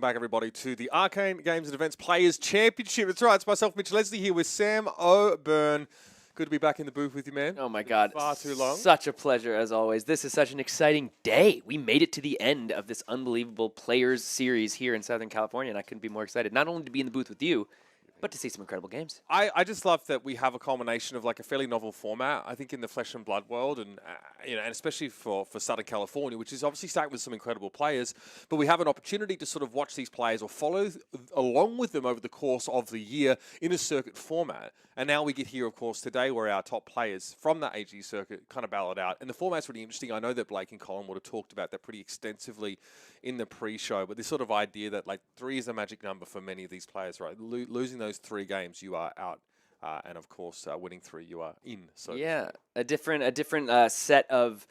back, everybody, to the Arcane Games and Events Players Championship. That's right, it's myself, Mitch Leslie, here with Sam O'Byrne. Good to be back in the booth with you, man. Oh my God, far too long. Such a pleasure, as always. This is such an exciting day. We made it to the end of this unbelievable Players Series here in Southern California, and I couldn't be more excited, not only to be in the booth with you, but to see some incredible games. I just love that we have a culmination of like a fairly novel format, I think, in the Flesh and Blood world, and and especially for Southern California, which is obviously stacked with some incredible players. But we have an opportunity to sort of watch these players or follow along with them over the course of the year in a circuit format. And now we get here, of course, today where our top players from that AG circuit kind of ballot out. And the format's really interesting. I know that Blake and Colin would have talked about that pretty extensively in the pre-show, but this sort of idea that like 3 is a magic number for many of these players, right? Losing those 3 games, you are out. And of course, winning 3, you are in. So yeah, a different set of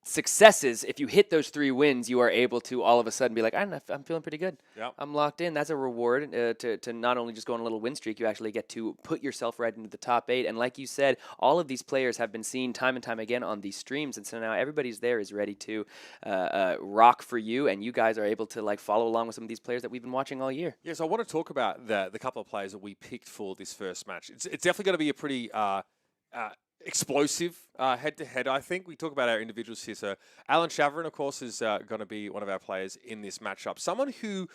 successes. If you hit those 3 wins, you are able to all of a sudden be like, I'm feeling pretty good. Yep. I'm locked in. That's a reward to not only just go on a little win streak, you actually get to put yourself right into the top 8. And like you said, all of these players have been seen time and time again on these streams. And so now everybody's there is ready to rock for you. And you guys are able to like follow along with some of these players that we've been watching all year. Yeah, so I want to talk about the couple of players that we picked for this first match. It's definitely going to be a pretty explosive head-to-head, I think. We talk about our individuals here. So Alan Chavarin, of course, is going to be one of our players in this matchup. Someone who,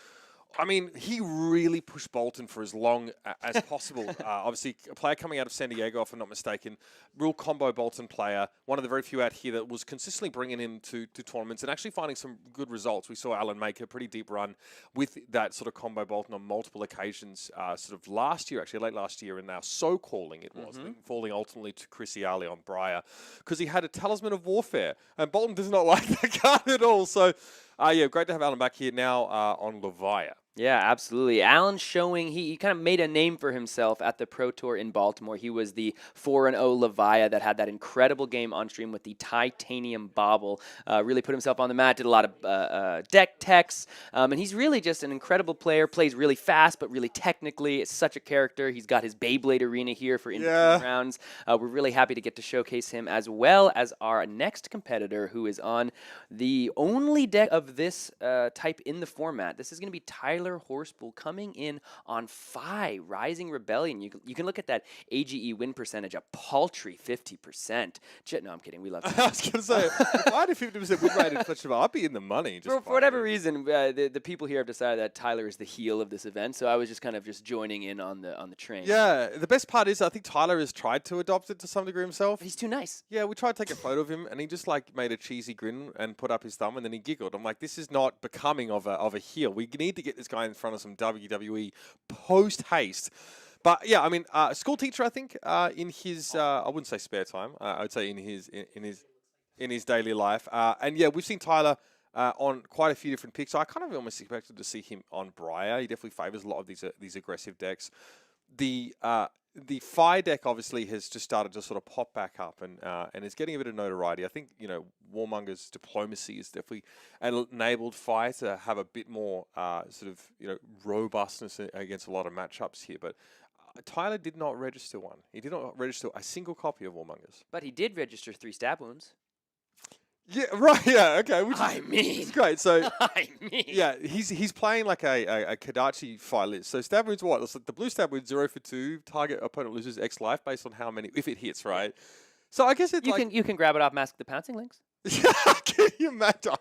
I mean, he really pushed Bolton for as long as possible. Obviously, a player coming out of San Diego, if I'm not mistaken. Real combo Bolton player. One of the very few out here that was consistently bringing him to tournaments and actually finding some good results. We saw Alan make a pretty deep run with that sort of combo Bolton on multiple occasions, sort of last year, actually, late last year, and now so calling it was, falling ultimately to Chrissy Ali on Briar, because he had a Talisman of Warfare, and Bolton does not like that card at all. So, yeah, great to have Alan back here now on Levia. Yeah, absolutely. Alan showing he kind of made a name for himself at the Pro Tour in Baltimore. He was the 4-0 Levia that had that incredible game on stream with the titanium bauble. Really put himself on the mat, did a lot of deck techs, and he's really just an incredible player, plays really fast, but really technically. It's such a character. He's got his Beyblade arena here for in-between rounds. We're really happy to get to showcase him, as well as our next competitor, who is on the only deck of this type in the format. This is going to be Tyler Horspool coming in on Phi, Rising Rebellion. You can look at that AGE win percentage, a paltry 50%. No, I'm kidding. We love I was going to say, if I had a 50% win rate in Fletcher, I'd be in the money. For whatever reason, the people here have decided that Tyler is the heel of this event, so I was just kind of joining in on the train. Yeah, the best part is I think Tyler has tried to adopt it to some degree himself. But he's too nice. Yeah, we tried to take a photo of him, and he just like made a cheesy grin and put up his thumb, and then he giggled. I'm like, this is not becoming of a heel. We need to get this guy in front of some WWE post haste. But yeah, I mean, school teacher, I think, in his I wouldn't say spare time. I would say in his daily life. And yeah, we've seen Tyler on quite a few different picks. So I kind of almost expected to see him on Briar. He definitely favors a lot of these aggressive decks. The Phi deck obviously has just started to sort of pop back up and is getting a bit of notoriety. I think, Warmonger's diplomacy has definitely enabled Phi to have a bit more sort of, robustness against a lot of matchups here. But Tyler did not register one. He did not register a single copy of Warmonger's. But he did register 3 stab wounds. Yeah, right, yeah, okay. It's great. So, yeah, he's playing like a Kadachi Phi list. So stab wounds what? It's like the blue stab wounds 0 for 2. Target opponent loses X life based on how many, if it hits, right? So I guess it's you can grab it off Mask of the Pouncing Links. Can you imagine?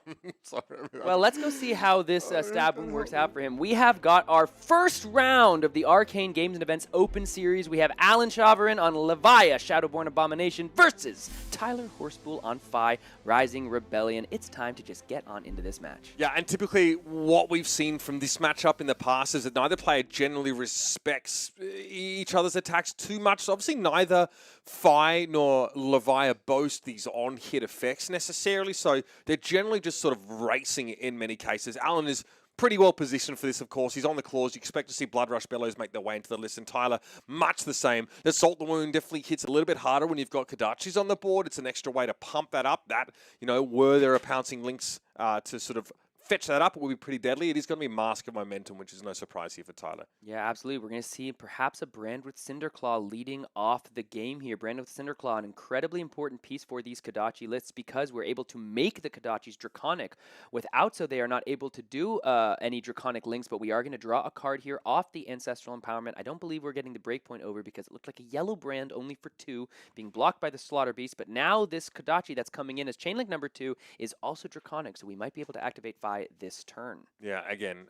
Sorry. Well, let's go see how this stab wound works out for him. We have got our first round of the Arcane Games and Events Open Series. We have Alan Chavarin on Levia, Shadowborn Abomination, versus Tyler Horspool on Phi, Rising Rebellion. It's time to just get on into this match. Yeah, and typically what we've seen from this matchup in the past is that neither player generally respects each other's attacks too much. So obviously neither Phi nor Levia boast these on-hit effects necessarily, so they're generally just sort of racing in many cases. Alan is pretty well positioned for this, of course. He's on the claws. You expect to see Blood Rush Bellows make their way into the list, and Tyler, much the same. The Salt the Wound definitely hits a little bit harder when you've got Kadachis on the board. It's an extra way to pump that up. That, were there a Pouncing Links to sort of fetch that up, it will be pretty deadly. It is going to be Mask of Momentum, which is no surprise here for Tyler. Yeah, absolutely. We're going to see perhaps a Brand with Cinderclaw leading off the game here. Brand with Cinderclaw, an incredibly important piece for these Kodachi lists because we're able to make the Kodachis Draconic. Without so, they are not able to do any Draconic links, but we are going to draw a card here off the Ancestral Empowerment. I don't believe we're getting the breakpoint over because it looked like a yellow brand only for 2, being blocked by the Slaughter Beast, but now this Kodachi that's coming in as Chainlink number 2 is also Draconic, so we might be able to activate Fi this turn. Yeah, again,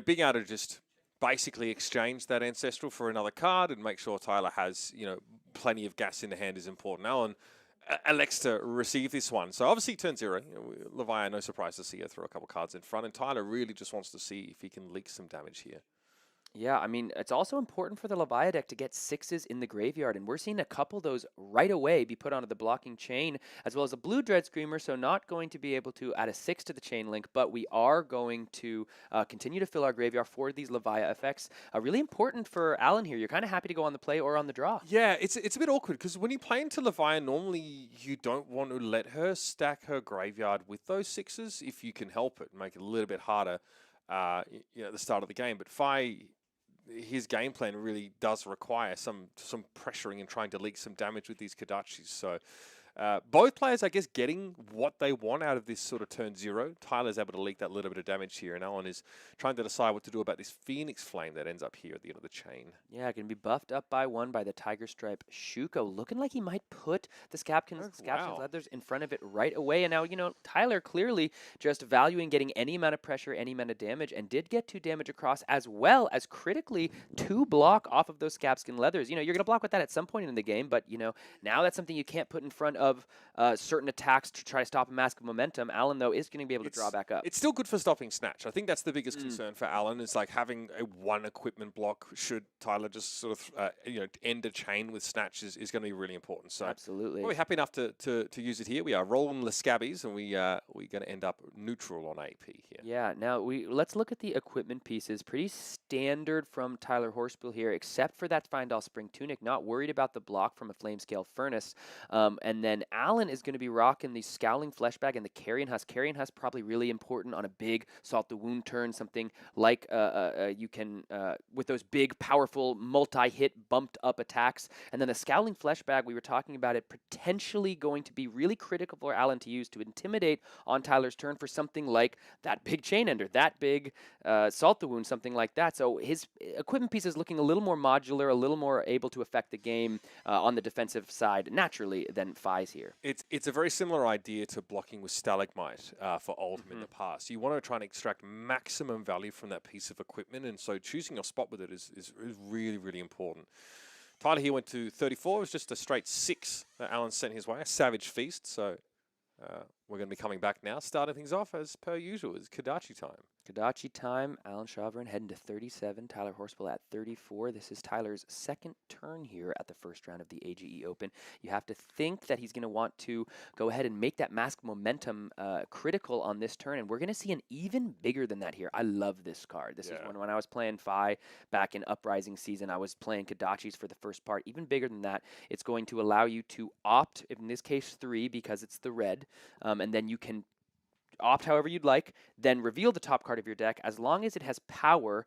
being able to just basically exchange that Ancestral for another card and make sure Tyler has, plenty of gas in the hand is important. Alan elects to receive this one. So obviously turn 0. Levia, no surprise to see her throw a couple cards in front, and Tyler really just wants to see if he can leak some damage here. Yeah, I mean, it's also important for the Levia deck to get 6s in the graveyard, and we're seeing a couple of those right away be put onto the blocking chain, as well as a blue Dread Screamer, so not going to be able to add a 6 to the chain link, but we are going to continue to fill our graveyard for these Levia effects. Really important for Alan here. You're kind of happy to go on the play or on the draw. Yeah, it's a bit awkward, because when you play into Levia, normally you don't want to let her stack her graveyard with those 6s if you can help it, make it a little bit harder at the start of the game, but Fi, his game plan really does require some pressuring and trying to leak some damage with these Kodachis. So both players, I guess, getting what they want out of this sort of turn 0. Tyler's able to leak that little bit of damage here, and Alan is trying to decide what to do about this Phoenix Flame that ends up here at the end of the chain. Yeah, going to be buffed up by 1 by the Tiger Stripe Shuko. Looking like he might put the Scabskin's Leathers in front of it right away. And now, Tyler clearly just valuing getting any amount of pressure, any amount of damage, and did get 2 damage across, as well as critically 2 block off of those Scabskin Leathers. You're going to block with that at some point in the game, but, now that's something you can't put in front of certain attacks to try to stop a Mask of Momentum. Alan, though, is going to be able to draw back up. It's still good for stopping Snatch. I think that's the biggest concern for Alan, is like having a 1 equipment block should Tyler just sort of, end a chain with Snatch is going to be really important. So absolutely. We're happy enough to use it here. We are rolling the Scabbies, and we're going to end up neutral on AP here. Yeah, now let's look at the equipment pieces. Pretty standard from Tyler Horspool here, except for that Findall Spring Tunic. Not worried about the block from a Flamescale Furnace. And then Alan is going to be rocking the Scowling Fleshbag and the Carrion Husk. Carrion Husk probably really important on a big Salt the Wound turn, something like you can, with those big, powerful, multi-hit, bumped-up attacks. And then the Scowling Fleshbag, we were talking about it, potentially going to be really critical for Alan to use to intimidate on Tyler's turn for something like that big Chain Ender, that big Salt the Wound, something like that. So his equipment piece is looking a little more modular, a little more able to affect the game on the defensive side naturally than Fi's here. It's a very similar idea to blocking with Stalagmite for Oldham in the past. You want to try and extract maximum value from that piece of equipment, and so choosing your spot with it is really, really important. Tyler here went to 34. It was just a straight 6 that Alan sent his way, a Savage Feast. So we're going to be coming back now, starting things off as per usual. It's Kodachi time. Kodachi time. Alan Chavarin heading to 37. Tyler Horspool at 34. This is Tyler's second turn here at the first round of the AGE Open. You have to think that he's going to want to go ahead and make that Mask Momentum critical on this turn, and we're going to see an even bigger than that here. I love this card. This is one when I was playing Fi back in Uprising season. I was playing Kodachis for the first part. Even bigger than that, it's going to allow you to opt, in this case 3 because it's the red, and then you can opt however you'd like, then reveal the top card of your deck. As long as it has power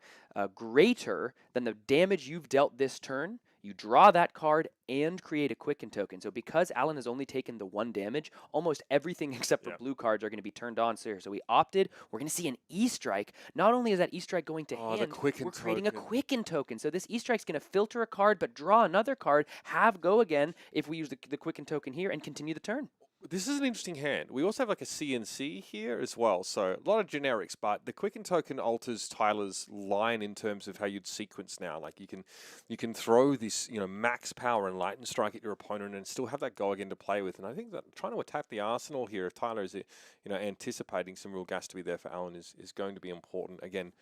greater than the damage you've dealt this turn, you draw that card and create a Quicken token. So because Alan has only taken the 1 damage, almost everything except for blue cards are going to be turned on. So we opted. We're going to see an E-Strike. Not only is that E-Strike going to hand, we're creating a Quicken token. So this E-Strike's going to filter a card, but draw another card, have go again if we use the Quicken token here, and continue the turn. This is an interesting hand. We also have like a CNC here as well, so a lot of generics, but the Quicken token alters Tyler's line in terms of how you'd sequence now. Like you can throw this, max power and lightning strike at your opponent and still have that go again to play with. And I think that trying to attack the arsenal here, if Tyler is, anticipating some real gas to be there for Alan is going to be important. Again,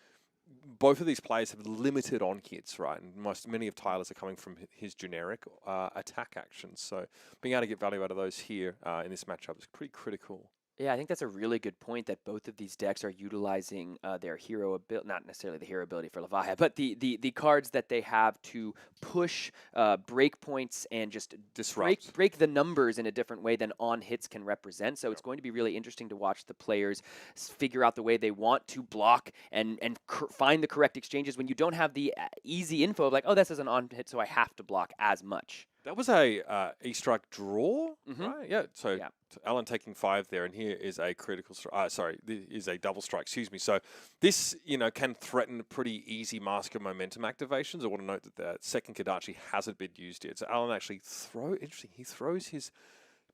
both of these players have limited on hits, right? And many of Tyler's are coming from his generic attack actions. So being able to get value out of those here in this matchup is pretty critical. Yeah, I think that's a really good point that both of these decks are utilizing their hero ability, not necessarily the hero ability for Levia, but the cards that they have to push break points and just Disrupt. break the numbers in a different way than on hits can represent. So it's going to be really interesting to watch the players figure out the way they want to block and find the correct exchanges when you don't have the easy info of like, oh, this is an on hit, so I have to block as much. That was a E-strike draw, Mm-hmm. right? Yeah. So Yeah. Alan taking 5 there, and here is a critical. Sorry, is a double strike. Excuse me. So this, can threaten pretty easy Mask of Momentum activations. I want to note that the second Kodachi hasn't been used yet. So Alan actually interesting. He throws his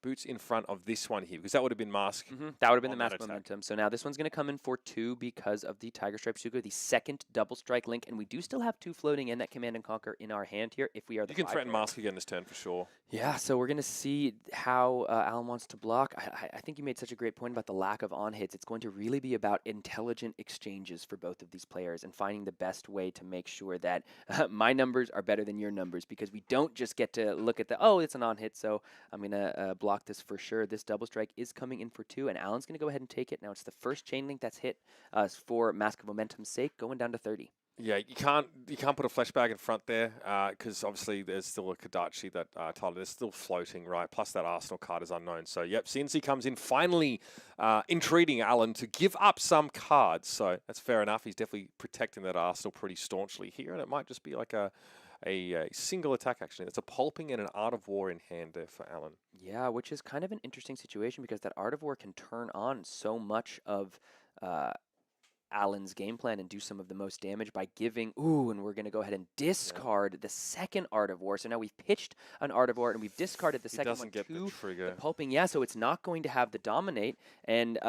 boots in front of this one here because that would have been Mask. That would have been the on that Mask attack. Momentum. So now this one's going to come in for 2 because of the Tiger Stripe Suga, the second double strike link, and we do still have 2 floating and that Command and Conquer in our hand here if we are the You can 5 threaten player. Mask again this turn for sure. Yeah, so we're going to see how Alan wants to block. I think you made such a great point about the lack of on hits. It's going to really be about intelligent exchanges for both of these players and finding the best way to make sure that my numbers are better than your numbers, because we don't just get to look at it's an on hit, so I'm going to block this for sure. This double strike is coming in for 2, and Alan's going to go ahead and take it. Now it's the first chain link that's hit for Mask of Momentum's sake, going down to 30. Yeah, you can't put a flashback in front there because obviously there's still a Kodachi that Tyler is still floating, right? Plus that Arsenal card is unknown. So yep, CNC comes in finally entreating Alan to give up some cards. So that's fair enough. He's definitely protecting that Arsenal pretty staunchly here, and it might just be like a single attack actually. That's a pulping and an Art of War in hand there for Alan. Yeah, which is kind of an interesting situation because that Art of War can turn on so much of Alan's game plan and do some of the most damage by giving, and we're going to go ahead and discard the second Art of War. So now we've pitched an Art of War and we've discarded the second one doesn't get to the trigger. the pulping. Yeah, so it's not going to have the dominate, and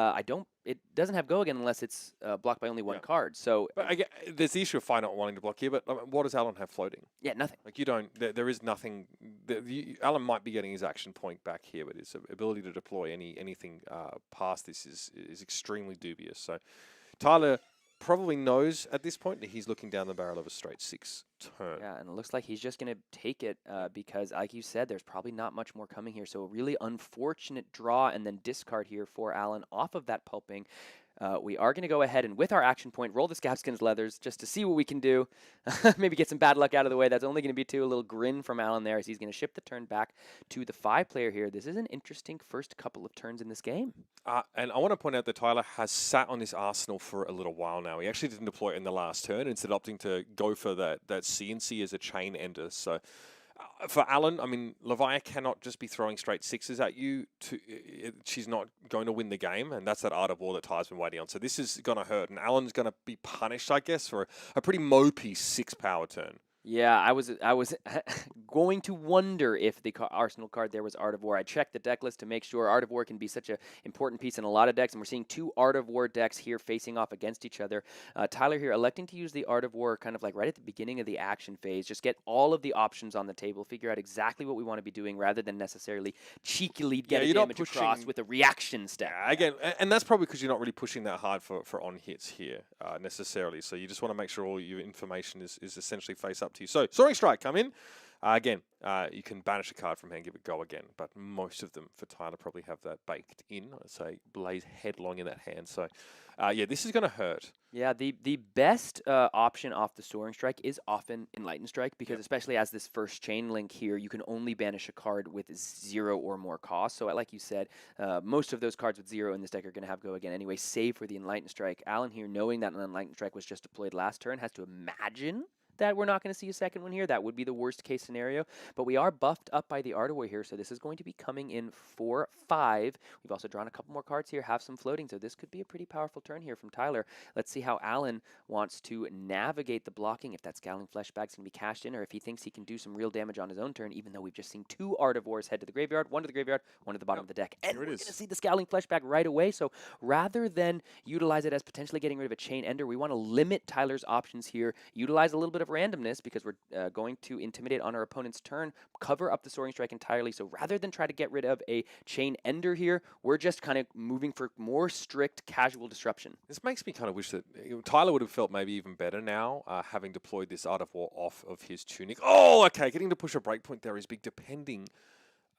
it doesn't have go again unless it's blocked by only one card. So, but there's the issue of Fire not wanting to block here, but what does Alan have floating? Yeah, nothing. Like you don't, there is nothing. Alan might be getting his action point back here, but his ability to deploy anything past this is extremely dubious. So Tyler probably knows at this point that he's looking down the barrel of a straight 6 turn. Yeah, and it looks like he's just going to take it because, like you said, there's probably not much more coming here. So a really unfortunate draw and then discard here for Alan off of that pulping. We are going to go ahead and, with our action point, roll the Scabskin's Leathers just to see what we can do. Maybe get some bad luck out of the way. That's only going to be 2. A little grin from Alan there as he's going to ship the turn back to the 5 player here. This is an interesting first couple of turns in this game. And I want to point out that Tyler has sat on this Arsenal for a little while now. He actually didn't deploy it in the last turn, instead opting to go for that CNC as a chain ender. So for Alan, I mean, Levia cannot just be throwing straight 6s at you. She's not going to win the game, and that's that Art of War that Ty's been waiting on. So this is going to hurt, and Alan's going to be punished, I guess, for a pretty mopey 6 power turn. Yeah, I was going to wonder if the Arsenal card there was Art of War. I checked the deck list to make sure. Art of War can be such an important piece in a lot of decks, and we're seeing 2 Art of War decks here facing off against each other. Tyler here electing to use the Art of War kind of like right at the beginning of the action phase. Just get all of the options on the table, figure out exactly what we want to be doing rather than necessarily cheekily get a damage across with a reaction step. Yeah, again, and that's probably because you're not really pushing that hard for on hits here necessarily. So you just want to make sure all your information is essentially face up to you. So Soaring Strike come in. Again, you can banish a card from hand, give it go again, but most of them for Tyler probably have that baked in. I'd say blaze headlong in that hand. So, yeah, this is going to hurt. Yeah, the best option off the Soaring Strike is often Enlightened Strike because especially as this first chain link here, you can only banish a card with 0 or more cost. So like you said, most of those cards with 0 in this deck are going to have go again anyway, save for the Enlightened Strike. Alan here, knowing that an Enlightened Strike was just deployed last turn, has to imagine that we're not going to see a second one here. That would be the worst case scenario, but we are buffed up by the Art of War here, so this is going to be coming in for 5. We've also drawn a couple more cards here, have some floating, so this could be a pretty powerful turn here from Tyler. Let's see how Alan wants to navigate the blocking, if that Scowling Fleshback's going to be cashed in, or if he thinks he can do some real damage on his own turn, even though we've just seen 2 Art of Wars head to the graveyard, 1 to the graveyard, 1 to the bottom of the deck, and we're going to see the Scowling Fleshback right away. So rather than utilize it as potentially getting rid of a chain ender, we want to limit Tyler's options here, utilize a little bit of randomness because we're going to intimidate on our opponent's turn, cover up the Soaring Strike entirely. So rather than try to get rid of a chain ender here, we're just kind of moving for more strict casual disruption. This makes me kind of wish that Tyler would have felt maybe even better now, having deployed this Art of War off of his tunic. Oh, okay, getting to push a breakpoint there is big, depending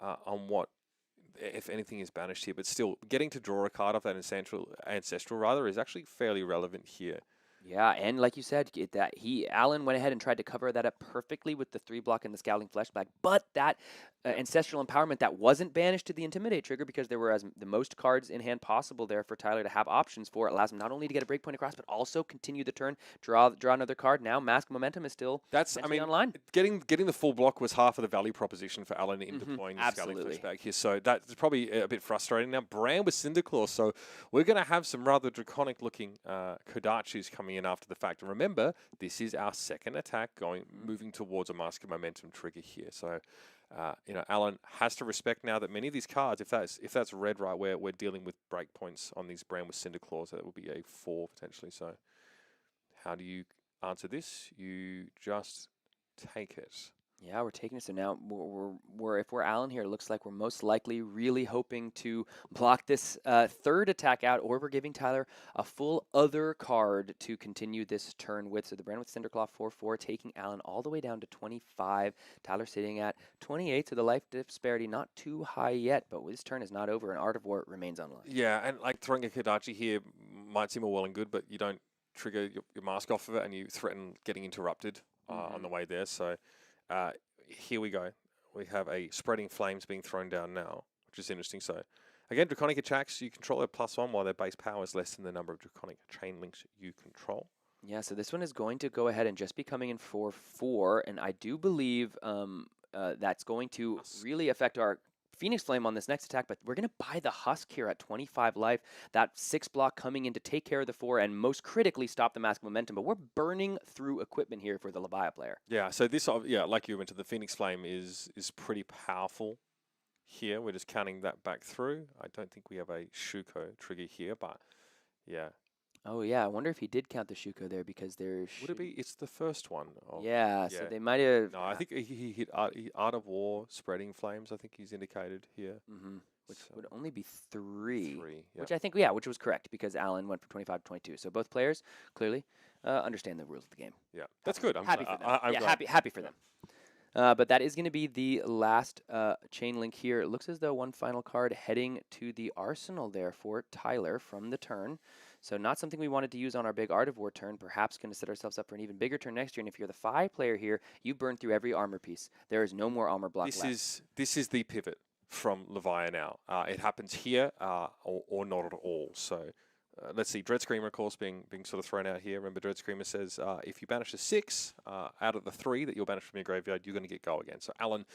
on what if anything is banished here, but still getting to draw a card off that ancestral rather is actually fairly relevant here. Yeah, and like you said, Alan went ahead and tried to cover that up perfectly with the 3-block and the Scowling Fleshbag, but that ancestral empowerment that wasn't banished to the Intimidate trigger because there were the most cards in hand possible there for Tyler to have options for. It allows him not only to get a breakpoint across, but also continue the turn, draw another card. Now Mask Momentum is still online. Getting the full block was half of the value proposition for Alan in deploying the Scowling Fleshbag here, so that's probably a bit frustrating. Now Bran with Cinderclaw, so we're going to have some rather draconic looking Kodachis coming in after the fact. And remember, this is our second attack moving towards a Mask of Momentum trigger here. So, Alan has to respect now that many of these cards, if that's red, right, we're dealing with breakpoints on these Bran with Cinderclaw, so that will be a 4 potentially. So, how do you answer this? You just take it. Yeah, we're taking it. So now if we're Alan here, it looks like we're most likely really hoping to block this third attack out, or we're giving Tyler a full other card to continue this turn with. So the Brand with Cinderclaw 4/4, taking Alan all the way down to 25. Tyler sitting at 28, so the life disparity not too high yet, but this turn is not over, and Art of War remains online. Yeah, and like throwing a Kodachi here might seem all well and good, but you don't trigger your mask off of it, and you threaten getting interrupted on the way there. So. Here we go. We have a Spreading Flames being thrown down now, which is interesting. So, again, Draconic attacks, you control their +1 while their base power is less than the number of Draconic chain links you control. Yeah, so this one is going to go ahead and just be coming in 4/4, and I do believe that's going to really affect our Phoenix Flame on this next attack, but we're going to buy the Husk here at 25 life. That 6-block coming in to take care of the 4 and most critically stop the Mask Momentum, but we're burning through equipment here for the Levia player. Yeah, so this, like you mentioned, the Phoenix Flame is pretty powerful here. We're just counting that back through. I don't think we have a Shuko trigger here, but yeah. Oh, yeah. I wonder if he did count the Shuko there because there's... Would it be? It's the first one. Yeah, so they might have... No, I think he hit Art of War, Spreading Flames, I think he's indicated here. Which would only be 3. Yeah. Which I think, which was correct because Alan went from 25 to 22. So both players clearly understand the rules of the game. Yeah, that's good. I'm happy for them. Happy for them. But that is going to be the last chain link here. It looks as though one final card heading to the arsenal there for Tyler from the turn. So not something we wanted to use on our big Art of War turn, perhaps going to set ourselves up for an even bigger turn next year. And if you're the 5 player here, you burn through every armor piece. There is no more armor block left. This is the pivot from Levia now. It happens here or not at all. So let's see, Dread Screamer, of course, being sort of thrown out here. Remember, Dread Screamer says if you banish a 6 out of the 3 that you'll banish from your graveyard, you're going to get go again. So Alan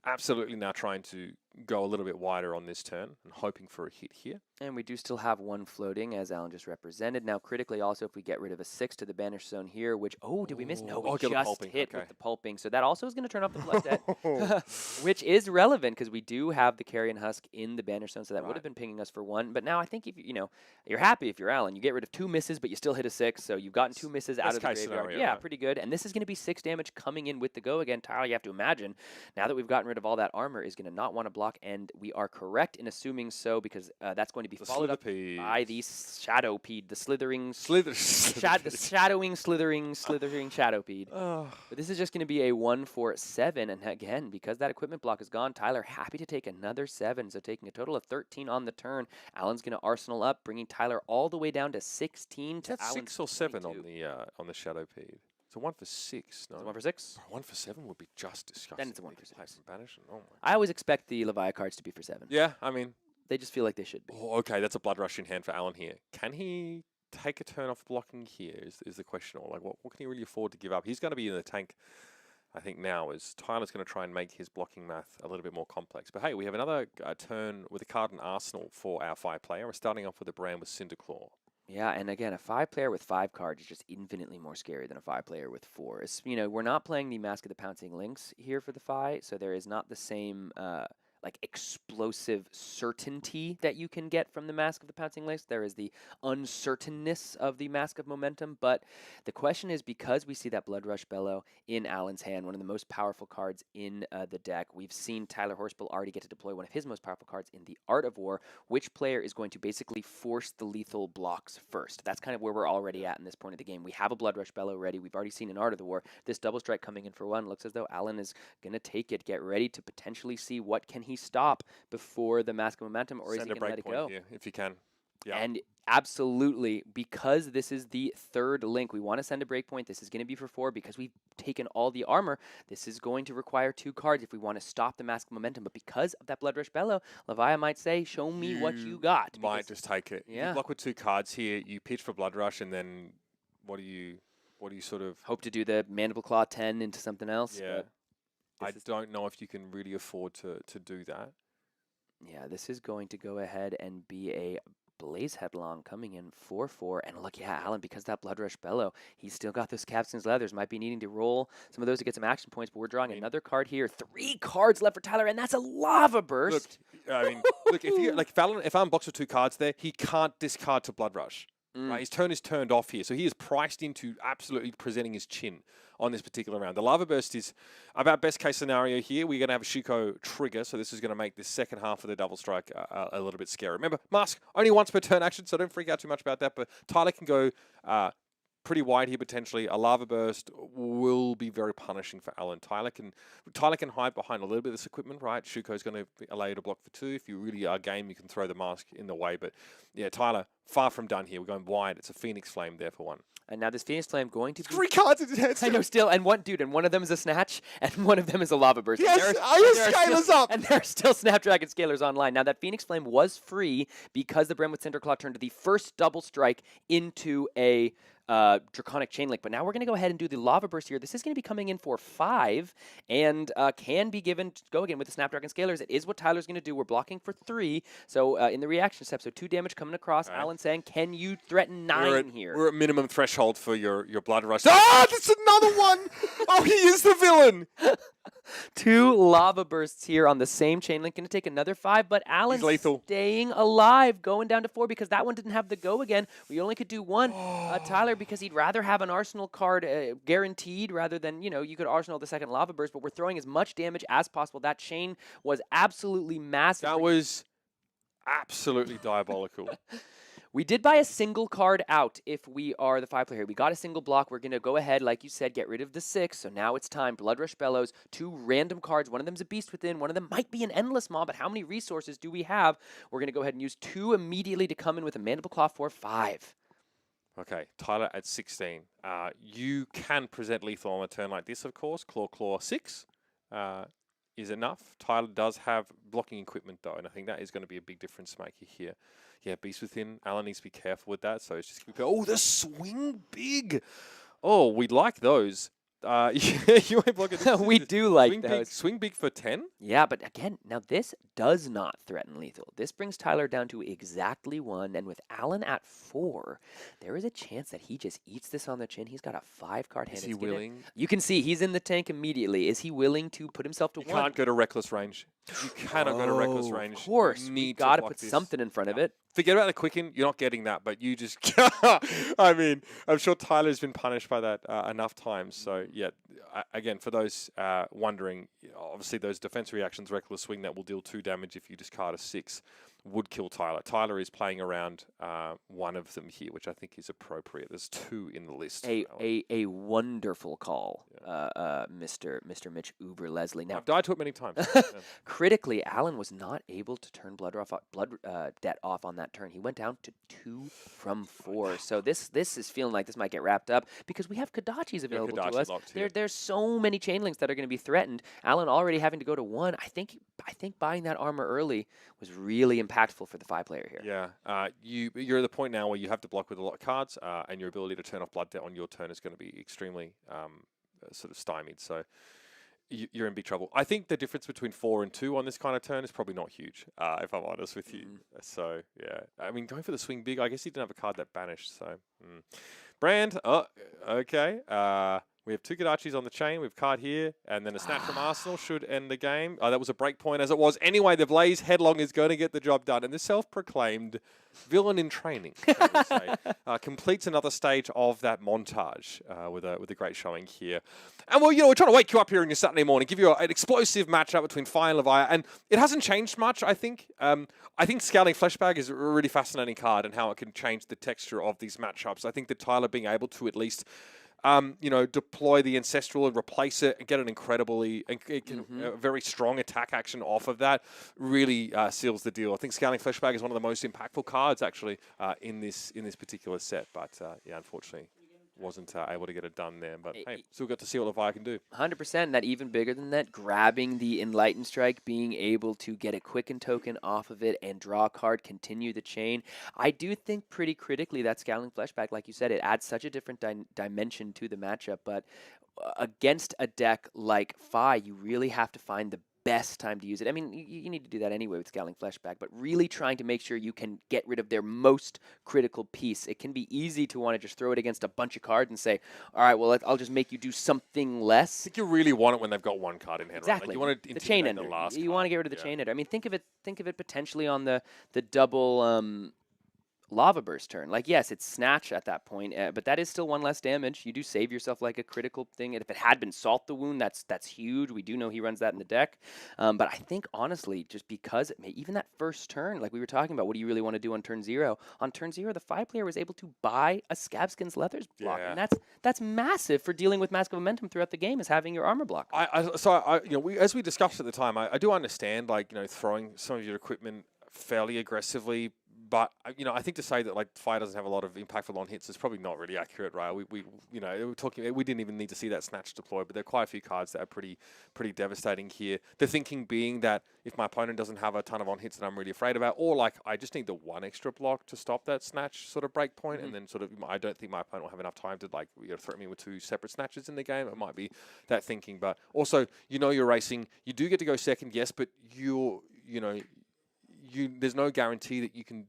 absolutely now trying to go a little bit wider on this turn and hoping for a hit here. And we do still have one floating, as Alan just represented. Now, critically, also, if we get rid of a 6 to the banish zone here, which, did we miss? No, we just hit with the pulping. So that also is going to turn off the Blood Debt, which is relevant because we do have the Carrion Husk in the banish zone, so that would have been pinging us for 1. But now I think if you're happy if you're Alan. You get rid of 2 misses, but you still hit a 6, so you've gotten 2 misses out of the graveyard. Scenario, yeah, pretty good. And this is going to be 6 damage coming in with the go again. Tyler, you have to imagine, now that we've gotten rid of all that armor, is going to not want to block, and we are correct in assuming so because that's going to be followed up by the Shadowpede, the slithering, the shadowing, slithering Shadowpede. But this is just going to be a 1/4/7, and again, because that equipment block is gone, Tyler happy to take another 7, so taking a total of 13 on the turn. Alan's going to arsenal up, bringing Tyler all the way down to 16. That's 6 or 7 on the Shadowpede. It's a 1 for 6. No, 1 for 6. 1 for 7 would be just disgusting. Then it's a 1 for 6. I always expect the Levia cards to be for 7. Yeah, I mean, they just feel like they should be. Oh, okay, that's a Blood Rush in hand for Alan here. Can he take a turn off blocking here? Is the question. Or like, what can he really afford to give up? He's going to be in the tank, I think, now. As Tyler's going to try and make his blocking math a little bit more complex. But hey, we have another turn with a card in arsenal for our 5 player. We're starting off with a Brand with Cinderclaw. Yeah, and again, a 5 player with 5 cards is just infinitely more scary than a 5 player with 4. It's, we're not playing the Mask of the Pouncing Lynx here for the 5, so there is not the same like explosive certainty that you can get from the Mask of the Pouncing Lynx. There is the uncertainness of the Mask of Momentum, but the question is, because we see that Blood Rush Bellow in Alan's hand, one of the most powerful cards in the deck, we've seen Tyler Horspool already get to deploy one of his most powerful cards in the Art of War. Which player is going to basically force the lethal blocks first? That's kind of where we're already at in this point of the game. We have a Blood Rush Bellow ready. We've already seen an Art of the War. This double strike coming in for 1 looks as though Alan is going to take it. Get ready to potentially see what can he he stop before the Mask of Momentum, or is Send he a going to let it breakpoint go? here if you can. Yeah. And absolutely, because this is the third link, we want to send a breakpoint. This is going to be for 4 because we've taken all the armor. This is going to require 2 cards if we want to stop the Mask of Momentum. But because of that Blood Rush Bellow, Levia might say, show me what you got. Might just take it. Yeah. You block with 2 cards here, you pitch for Blood Rush, and then what do you sort of... Hope to do the Mandible Claw 10 into something else. Yeah. I don't know if you can really afford to do that. Yeah, this is going to go ahead and be a Blaze Headlong coming in 4/4. And look, yeah, Alan, because that Blood Rush Bellow, he's still got those Captain's Leathers. Might be needing to roll some of those to get some action points, but we're drawing another card here. 3 cards left for Tyler, and that's a Lava Burst. Look, I mean, look, if you if Alan blocks with 2 cards there, he can't discard to Blood Rush. Right? His turn is turned off here, so he is priced into absolutely presenting his chin on this particular round. The Lava Burst is about best case scenario here. We're going to have a Shuko trigger, so this is going to make this second half of the double strike a little bit scary. Remember, Mask only once per turn action, so don't freak out too much about that, but Tyler can go pretty wide here potentially. A Lava Burst will be very punishing for Alan. Tyler can hide behind a little bit of this equipment, right? Shuko's going to allow you to block for 2. If you really are game, you can throw the Mask in the way. But yeah, Tyler, far from done here. We're going wide. It's a Phoenix Flame there for 1. And now this Phoenix Flame going to be 3 cards in his hand. I know still, and one of them is a Snatch, and one of them is a Lava Burst. Yes, are your scalers up? And there are still Snapdragon Scalers online. Now that Phoenix Flame was free because the Brimwood Cinderclaw turned to the first double strike into a Draconic Chain Link. But now we're going to go ahead and do the Lava Burst here. This is going to be coming in for 5 and can be given to go again with the Snapdragon Scalers. It is what Tyler's going to do. We're blocking for 3. So in the reaction step, so 2 damage coming across. Right. Alan saying, can you threaten 9 here? We're at minimum threshold for your Blood Rush. Ah, that's another one! Oh, he is the villain! 2 Lava Bursts here on the same chain link. Going to take another 5, but Alan's staying alive, going down to 4 because that one didn't have the go again. We only could do 1. Tyler, because he'd rather have an Arsenal card guaranteed rather than, you could Arsenal the second Lava Burst, but we're throwing as much damage as possible. That chain was absolutely massive. That was absolutely diabolical. We did buy a single card out if we are the 5 player here. We got a single block. We're going to go ahead, like you said, get rid of the 6. So now it's time. Blood Rush Bellows, 2 random cards. One of them's a Beast Within. One of them might be an Endless Maw, but how many resources do we have? We're going to go ahead and use 2 immediately to come in with a Mandible Claw for 5. Okay, Tyler at 16. You can present lethal on a turn like this, of course. Claw 6 is enough. Tyler does have blocking equipment, though, and I think that is going to be a big difference maker here. Yeah, Beast Within. Alan needs to be careful with that, so it's just going to be... Oh, the Swing Big! Oh, we like those. You ain't blocking this. We do like those. Swing Big for 10? Yeah, but again, now this does not threaten lethal. This brings Tyler down to exactly 1, and with Alan at 4, there is a chance that he just eats this on the chin. He's got a 5-card hand. Is he willing? You can see he's in the tank immediately. Is he willing to put himself to 1? You can't go to Reckless range. You cannot go to Reckless range. Of course. You got to put something in front of it. Forget about the Quicken. You're not getting that, but you just... I mean, I'm sure Tyler's been punished by that enough times. So, yeah, again, for those wondering, obviously those defense reactions, Reckless Swing, that will deal 2 damage if you discard a 6, would kill Tyler. Tyler is playing around one of them here, which I think is appropriate. There's 2 in the list. A wonderful call, Mr. Mitch Uber Leslie. Now, I've died to it many times. Critically, Alan was not able to turn Blood Debt off on that turn. He went down to 2 from 4. So this is feeling like this might get wrapped up because we have Kodachis available to us. There's so many chain links that are going to be threatened. Alan already having to go to 1. I think buying that armor early was really impactful for the 5 player here. Yeah, you're at the point now where you have to block with a lot of cards, and your ability to turn off Blood Debt on your turn is going to be extremely sort of stymied. So you're in big trouble. I think the difference between 4 and 2 on this kind of turn is probably not huge, if I'm honest with you. So, yeah. I mean, going for the Swing Big, I guess he didn't have a card that banished, so... Brand, okay. We have 2 Kodachis on the chain. We've card here, and then a Snatch from Arsenal should end the game. That was a break point as it was. Anyway, the Blaze Headlong is going to get the job done, and the self-proclaimed villain in training, I would say, completes another stage of that montage with a great showing here. And well, we're trying to wake you up here on your Saturday morning, give you an explosive matchup between Fire and Levia, and it hasn't changed much, I think. I think Scouting Fleshbag is a really fascinating card and how it can change the texture of these matchups. I think that Tyler being able to at least you know, deploy the Ancestral and replace it and get an incredibly, a very strong attack action off of that, really seals the deal. I think Scaling Fleshbag is one of the most impactful cards actually in this particular set, but yeah, unfortunately wasn't able to get it done there. But hey, still got to see what Levia can do. 100%. That even bigger than that, grabbing the Enlightened Strike, being able to get a Quicken token off of it and draw a card, continue the chain. I do think pretty critically that Scowling Fleshback, like you said, it adds such a different dimension to the matchup. But against a deck like Fi, you really have to find the best time to use it. I mean, you need to do that anyway with Scowling Fleshback, but really trying to make sure you can get rid of their most critical piece. It can be easy to want to just throw it against a bunch of cards and say, all right, well, I'll just make you do something less. I think you really want it when they've got one card in hand. Exactly. Right? Like you want to the chain ender. The last you card. want to get rid of the chain ender. I mean, think of it potentially on the double Lava Burst turn. Like, yes, it's Snatch at that point, but that is still one less damage. You do save yourself like a critical thing. And if it had been Salt the Wound, that's huge. We do know he runs that in the deck. But I think, honestly, just because even that first turn, like we were talking about, what do you really want to do on turn 0? On turn 0, the Fi player was able to buy a Scabskin's Leathers block. Yeah. And that's massive for dealing with Mask of Momentum throughout the game, is having your armor block. You know, as we discussed at the time, I do understand, like, you know, throwing some of your equipment fairly aggressively. But, you know, I think to say that, like, Fire doesn't have a lot of impactful on hits is probably not really accurate, right? We you know, we didn't even need to see that Snatch deploy, but there are quite a few cards that are pretty devastating here. The thinking being that if my opponent doesn't have a ton of on hits that I'm really afraid about, or, like, I just need the one extra block to stop that Snatch sort of break point, and then sort of, I don't think my opponent will have enough time to, like, you know, threaten me with 2 separate Snatches in the game. It might be that thinking. But also, you know, you're racing. You do get to go second, yes, but you know, there's no guarantee that you can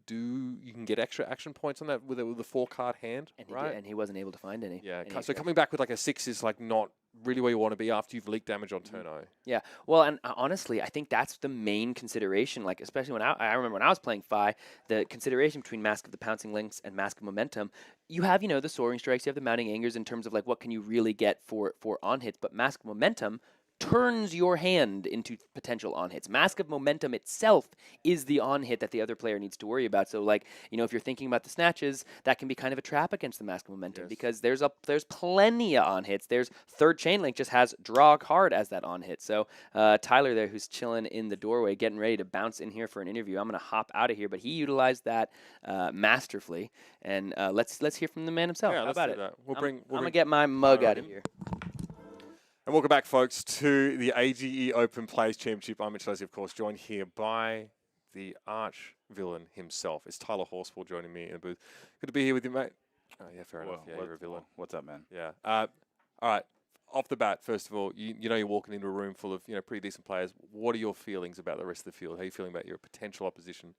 get extra action points on that with a 4-card hand, right? And he wasn't able to find any. Yeah, so coming back with like a 6 is like not really where you want to be after you've leaked damage on turn 0. Yeah, well, and honestly, I think that's the main consideration. Like, especially when I remember when I was playing Fi, the consideration between Mask of the Pouncing Lynx and Mask of Momentum, you have, you know, the Soaring Strikes, you have the Mounting Angers in terms of like what can you really get for on hits, but Mask of Momentum turns your hand into potential on hits. Mask of Momentum itself is the on hit that the other player needs to worry about. So, like, you know, if you're thinking about the Snatches, that can be kind of a trap against the Mask of Momentum, because there's plenty of on hits. There's third Chain Link just has draw a card as that on hit. So Tyler there, who's chilling in the doorway, getting ready to bounce in here for an interview. I'm going to hop out of here, but he utilized that masterfully. And let's hear from the man himself. Yeah, How let's about do it? that. I'm going to get my mug out of here. And welcome back, folks, to the AGE Open Plays Championship. I'm Mitch Leslie, of course, joined here by the arch villain himself. It's Tyler Horspool joining me in the booth. Good to be here with you, mate. Oh, yeah, fair enough. Yeah, you're a villain. What's up, man? Yeah. All right. Off the bat, first of all, you know you're walking into a room full of, you know, pretty decent players. What are your feelings about the rest of the field? How are you feeling about your potential opposition?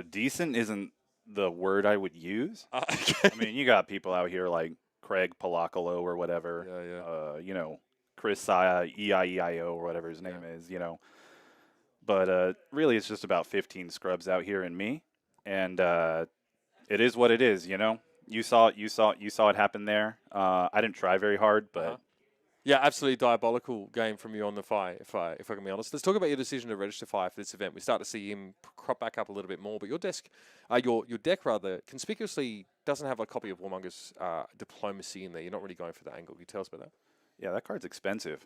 Decent isn't the word I would use. Okay. I mean, you got people out here like Craig Palacolo or whatever. Yeah. You know, Chris EIEIO or whatever his name is, you know. But really, it's just about 15 scrubs out here and me, and it is what it is, you know. You saw it happen there. I didn't try very hard, but yeah, absolutely diabolical game from you on the Fi, if I can be honest. Let's talk about your decision to register Fi for this event. We start to see him crop back up a little bit more, but your deck rather conspicuously doesn't have a copy of Warmonger's Diplomacy in there. You're not really going for that angle. Can you tell us about that? yeah, that card's expensive.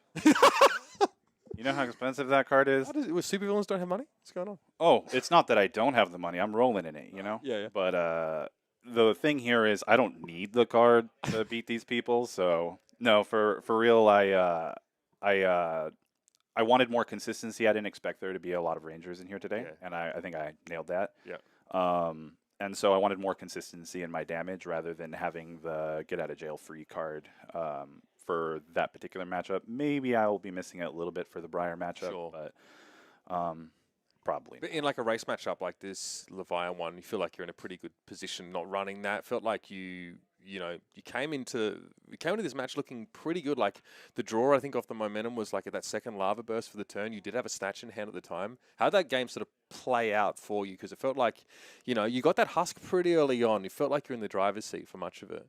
You know how expensive that card is? What is it? Well, supervillains don't have money? What's going on? Oh, it's not that I don't have the money. I'm rolling in it, you know? Yeah. But the thing here is I don't need the card to beat these people. So, no, for real, I wanted more consistency. I didn't expect there to be a lot of Rangers in here today, and I think I nailed that. Yeah. And so I wanted more consistency in my damage rather than having the get-out-of-jail-free card for that particular matchup. Maybe I will be missing it a little bit for the Briar matchup, but probably. But in like a race matchup like this, Levia one, you feel like you're in a pretty good position not running that. Felt like you came into this match looking pretty good. Like the draw, I think, off the momentum was like at that second lava burst for the turn. You did have a Snatch in hand at the time. How did that game sort of play out for you? Because it felt like, you know, you got that husk pretty early on. You felt like you're in the driver's seat for much of it.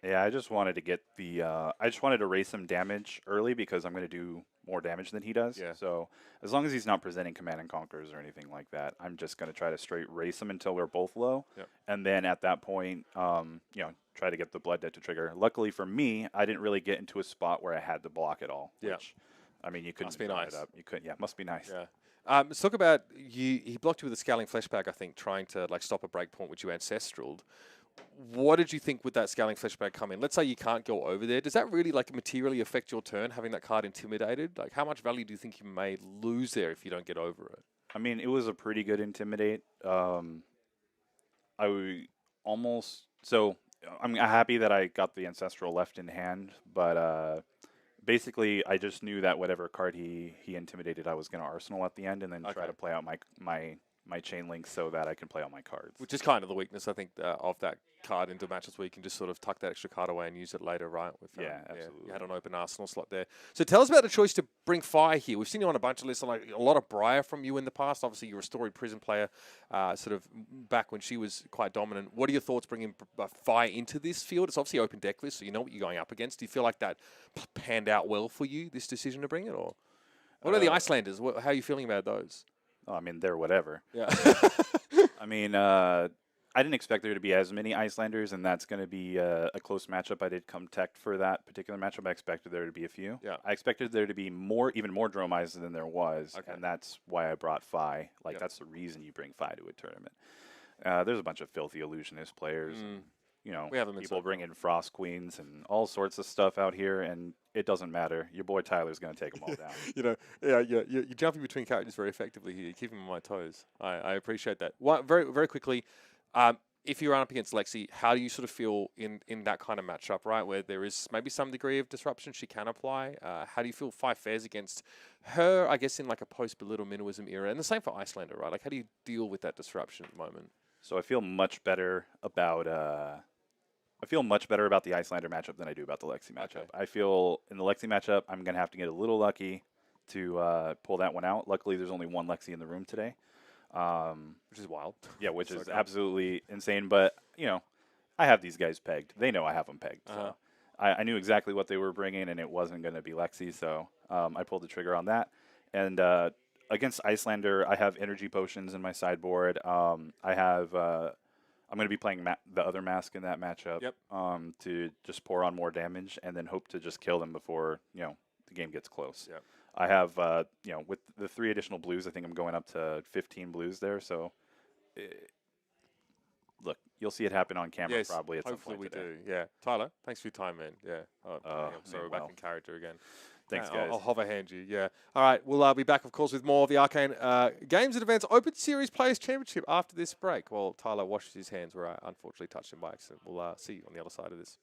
Yeah, I just wanted to get the. I just wanted to raise some damage early because I'm going to do more damage than he does. Yeah. So as long as he's not presenting command and conquers or anything like that, I'm just going to try to straight race him until we're both low, Yep. and then at that point, you know, try to get the blood debt to trigger. Luckily for me, I didn't really get into a spot where I had to block at all. Yeah. Which, I mean, you couldn't Must be draw nice. it up. You couldn't. Yeah, must be nice. Yeah. Let's talk about you. He blocked you with a scaling fleshback, I think, trying to like stop a breakpoint which you ancestraled. What did you think with that scaling fleshback come in? Let's say you can't go over there. Does that really like materially affect your turn, having that card intimidated? Like, how much value do you think you may lose there if you don't get over it? I mean, it was a pretty good intimidate. Almost so. I'm happy that I got the ancestral left in hand, but basically, I just knew that whatever card he intimidated, I was going to arsenal at the end, and then try to play out my chain link so that I can play out my cards. Which is kind of the weakness, I think, of that card into matches where you can just sort of tuck that extra card away and use it later, right? With, yeah, absolutely. You had an open arsenal slot there. So tell us about the choice to bring fire here. We've seen you on a bunch of lists, like a lot of Briar from you in the past. Obviously, you're a storied prison player, sort of back when she was quite dominant. What are your thoughts bringing fire into this field? It's obviously open deck list, so you know what you're going up against. Do you feel like that panned out well for you, this decision to bring it? Or what are the Icelanders? How are you feeling about those? Oh, I mean, they're whatever. Yeah. I mean, I didn't expect there to be as many Icelanders, and that's going to be a close matchup. I did come tech for that particular matchup. I expected there to be a few. Yeah. I expected there to be even more Dromize than there was, and that's why I brought Fi. Like, that's the reason you bring Fi to a tournament. There's a bunch of filthy illusionist players. And, you know, we have them people bring in Frost Queens and all sorts of stuff out here, and it doesn't matter. Your boy Tyler's going to take them all down. You know, you're jumping between characters very effectively here. You're keeping me on my toes. I appreciate that. Very, very quickly, if you run up against Lexi, how do you sort of feel in that kind of matchup, right, where there is maybe some degree of disruption she can apply? How do you feel Fi fares against her, I guess, in like a post-Belittle Minnowism era? And the same for Icelander, right? Like, how do you deal with that disruption at the moment? So I feel much better about the Icelander matchup than I do about the Lexi matchup. Okay. I feel in the Lexi matchup, I'm going to have to get a little lucky to pull that one out. Luckily, there's only one Lexi in the room today. Which is wild. Yeah, which is absolutely insane. But, you know, I have these guys pegged. They know I have them pegged. So I knew exactly what they were bringing, and it wasn't going to be Lexi. So I pulled the trigger on that. And against Icelander, I have energy potions in my sideboard. I'm going to be playing the other mask in that matchup to just pour on more damage and then hope to just kill them before, you know, the game gets close. Yep. I have, you know, with the 3 additional blues, I think I'm going up to 15 blues there. So, look, you'll see it happen on camera probably at some point hopefully today. we do. Yeah. Tyler, thanks for your time, man. Yeah. Sorry, we're back well. in character again. Thanks, guys. I'll hover hand you. Yeah. All right. We'll be back, of course, with more of the Arcane Games and Events Open Series Players Championship after this break. While Tyler washes his hands where I unfortunately touched him by accident. We'll see you on the other side of this.